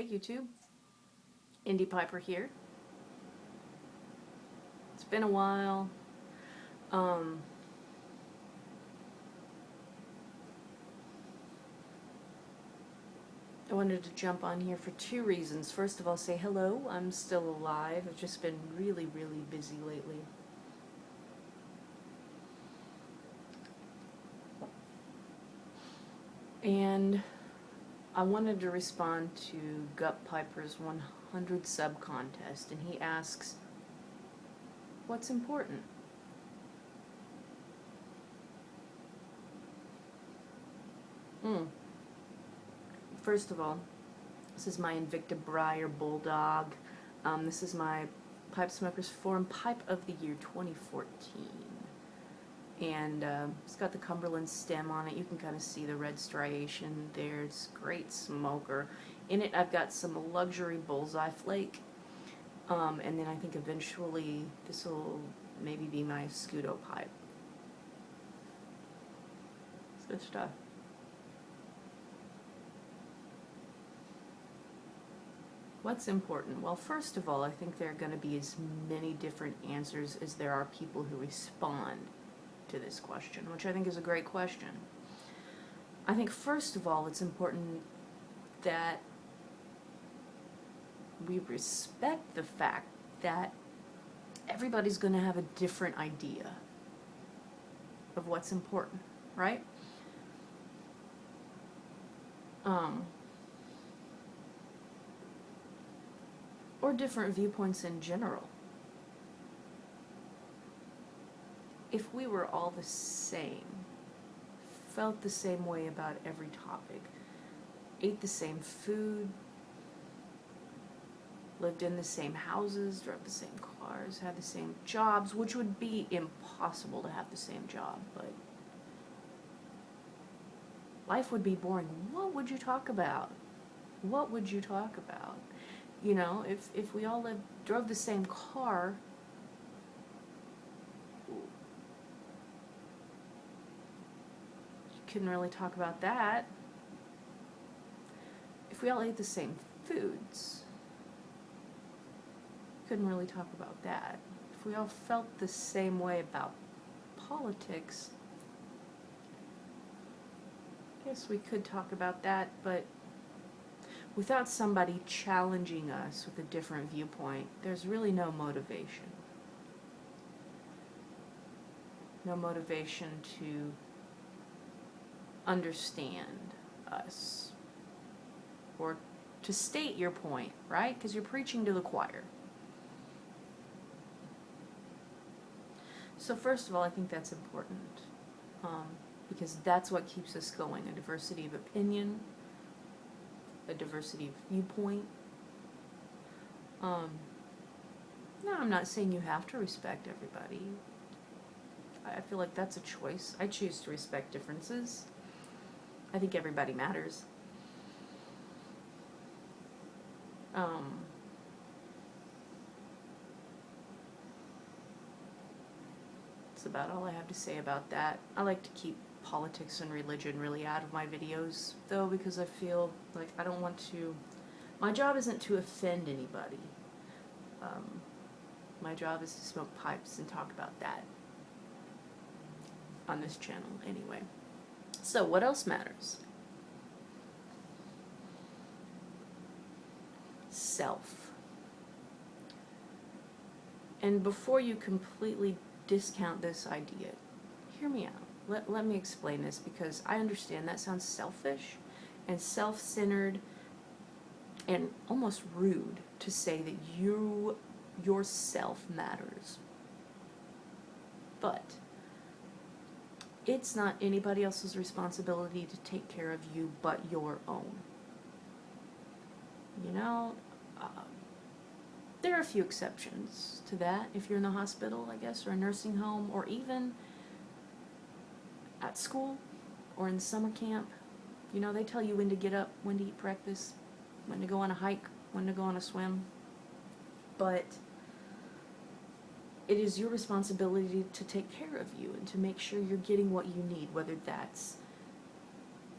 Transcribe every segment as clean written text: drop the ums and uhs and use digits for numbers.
Hey YouTube, Indie Piper here. It's been a while. Um, I wanted to jump on here for two reasons. First of all, say hello. I'm still alive. I've just been really busy lately. And I wanted to respond to Gup Piper's 100 sub contest, and he asks, what's important? First of all, this is my Invicta Briar Bulldog. This is my Pipe Smokers Forum Pipe of the Year 2014. And it's got the Cumberland stem on it. You can kind of see the red striation there. It's a great smoker. In it I've got some luxury bullseye flake. And then I think eventually this will maybe be my Scudo pipe. It's good stuff. What's important? Well, first of all, I think there are going to be as many different answers as there are people who respond to this question, which I think is a great question. I think first of all, it's important that we respect the fact that everybody's going to have a different idea of what's important, right? Or different viewpoints in general. If we were all the same, felt the same way about every topic, ate the same food, lived in the same houses, drove the same cars, had the same jobs, which would be impossible to have the same job, but life would be boring. What would you talk about? What would you talk about? You know, if we all drove the same car, you couldn't really talk about that. If we all ate the same foods, couldn't really talk about that. If we all felt the same way about politics, I guess we could talk about that, but without somebody challenging us with a different viewpoint, there's really no motivation. No motivation to understand us or to state your point, right? Because you're preaching to the choir. So first of all, I think that's important because that's what keeps us going, a diversity of opinion, a diversity of viewpoint. No, I'm not saying you have to respect everybody. I feel like that's a choice. I choose to respect differences. I think everybody matters. That's about all I have to say about that. I like to keep politics and religion really out of my videos, though, because I feel like I don't want to... My job isn't to offend anybody. My job is to smoke pipes and talk about that on this channel anyway. So what else matters? Self. And before you completely discount this idea, hear me out. Let me explain this, because I understand that sounds selfish and self-centered and almost rude to say that yourself matters. But it's not anybody else's responsibility to take care of you but your own. You know, there are a few exceptions to that. If you're in the hospital, I guess, or a nursing home, or even at school or in summer camp, you know, they tell you when to get up, when to eat breakfast, when to go on a hike, when to go on a swim. But it is your responsibility to take care of you and to make sure you're getting what you need, whether that's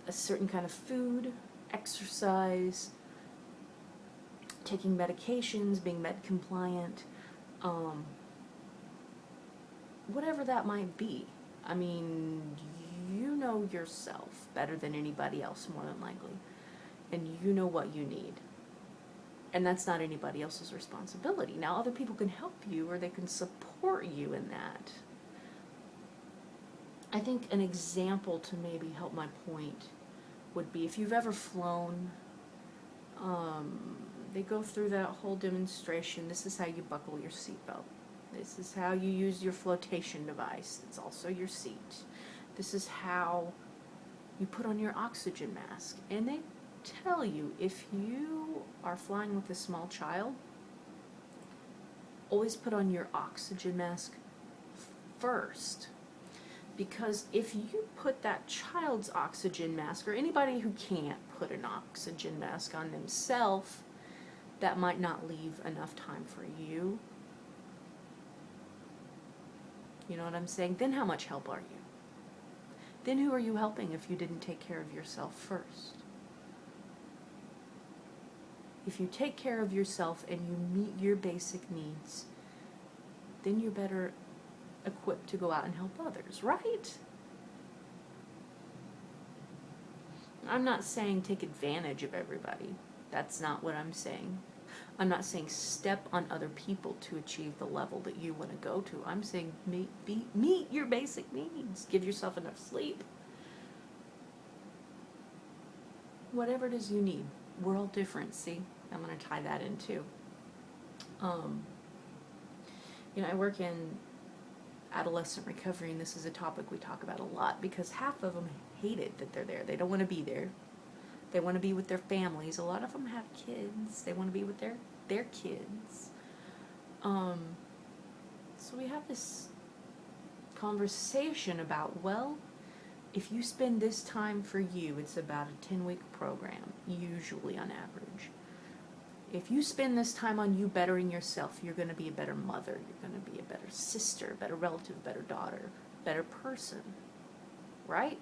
a certain kind of food, exercise, taking medications, being med compliant, whatever that might be. I mean, you know yourself better than anybody else, more than likely, and you know what you need. And that's not anybody else's responsibility. Now, other people can help you or they can support you in that. I think an example to maybe help my point would be if you've ever flown, they go through that whole demonstration. This is how you buckle your seatbelt. This is how you use your flotation device. It's also your seat. This is how you put on your oxygen mask. And they tell you, if you are flying with a small child, always put on your oxygen mask first. Because if you put that child's oxygen mask, or anybody who can't put an oxygen mask on themselves, that might not leave enough time for you. You know what I'm saying? Then how much help are you? Then who are you helping if you didn't take care of yourself first? If you take care of yourself and you meet your basic needs, then you're better equipped to go out and help others, right? I'm not saying take advantage of everybody. That's not what I'm saying. I'm not saying step on other people to achieve the level that you want to go to. I'm saying meet your basic needs. Give yourself enough sleep. Whatever it is you need. We're all different, see? I'm going to tie that in too. I work in adolescent recovery, and this is a topic we talk about a lot because half of them hate it that they're there. They don't want to be there. They want to be with their families. A lot of them have kids. They want to be with their kids. So we have this conversation about, well, if you spend this time for you, it's about a 10-week program, usually on average. If you spend this time on you bettering yourself, you're going to be a better mother, you're going to be a better sister, better relative, better daughter, better person, right?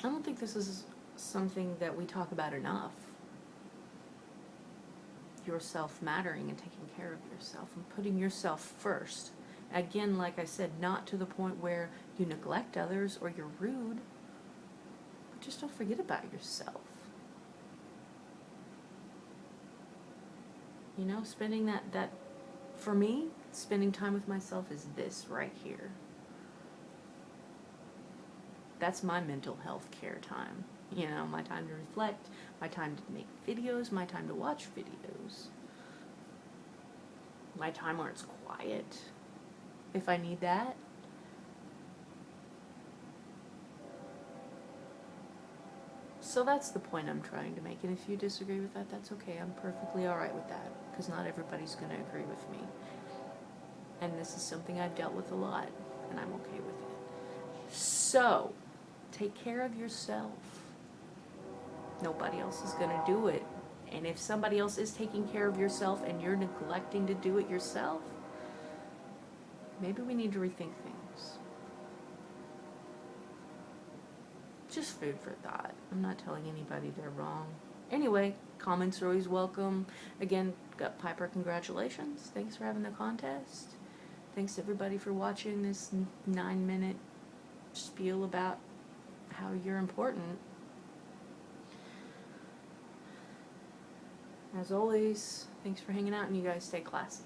I don't think this is something that we talk about enough. Yourself mattering and taking care of yourself and putting yourself first. Again, like I said, not to the point where you neglect others or you're rude. Just don't forget about yourself. Spending that for me, spending time with myself is this right here. That's my mental health care time. My time to reflect, my time to make videos, my time to watch videos. My time where it's quiet, if I need that. So that's the point I'm trying to make, and if you disagree with that, that's okay. I'm perfectly alright with that, because not everybody's going to agree with me. And this is something I've dealt with a lot, and I'm okay with it. So, take care of yourself. Nobody else is going to do it. And if somebody else is taking care of yourself and you're neglecting to do it yourself, maybe we need to rethink things. Just food for thought. I'm not telling anybody they're wrong. Anyway, comments are always welcome. Again, Gup Piper, congratulations. Thanks for having the contest. Thanks everybody for watching this 9-minute spiel about how you're important. As always, thanks for hanging out, and you guys stay classy.